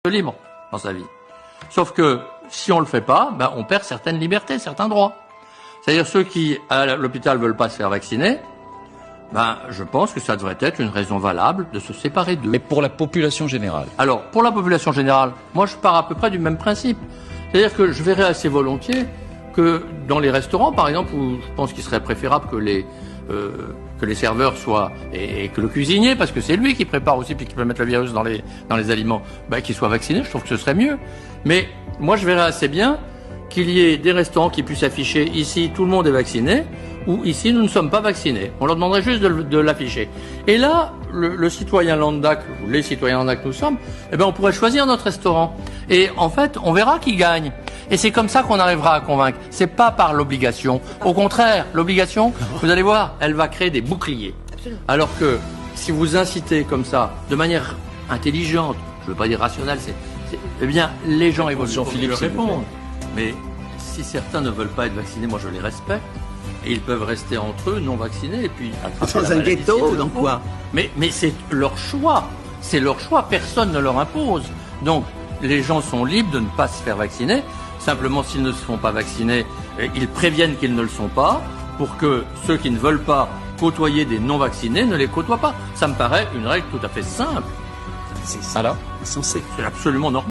libre dans sa vie. Sauf que si on le fait pas, on perd certaines libertés, certains droits. C'est-à-dire ceux qui à l'hôpital veulent pas se faire vacciner, je pense que ça devrait être une raison valable de se séparer d'eux. Mais pour la population générale? Alors, pour la population générale, moi je pars à peu près du même principe. C'est-à-dire que je verrais assez volontiers que dans les restaurants, par exemple, où je pense qu'il serait préférable que les serveurs soient, et que le cuisinier, parce que c'est lui qui prépare aussi puis qui peut mettre le virus dans les aliments, qu'il soit vacciné, je trouve que ce serait mieux. Mais moi je verrais assez bien qu'il y ait des restaurants qui puissent afficher ici tout le monde est vacciné, ou ici nous ne sommes pas vaccinés. On leur demanderait juste de l'afficher. Et là, le citoyen lambda, ou les citoyens lambda que nous sommes, on pourrait choisir notre restaurant. Et en fait, on verra qui gagne. Et c'est comme ça qu'on arrivera à convaincre. C'est pas par l'obligation. Au contraire, l'obligation, vous allez voir, elle va créer des boucliers. Absolument. Alors que si vous incitez comme ça, de manière intelligente, je veux pas dire rationnelle, les gens vont Jean-Philippe répondre. Mais si certains ne veulent pas être vaccinés, moi je les respecte. Et ils peuvent rester entre eux non vaccinés et puis dans un ghetto, dans quoi? Mais c'est leur choix. C'est leur choix. Personne ne leur impose. Donc les gens sont libres de ne pas se faire vacciner. Simplement, s'ils ne se font pas vacciner, ils préviennent qu'ils ne le sont pas pour que ceux qui ne veulent pas côtoyer des non-vaccinés ne les côtoient pas. Ça me paraît une règle tout à fait simple. C'est ça. Alors, censé. C'est absolument normal.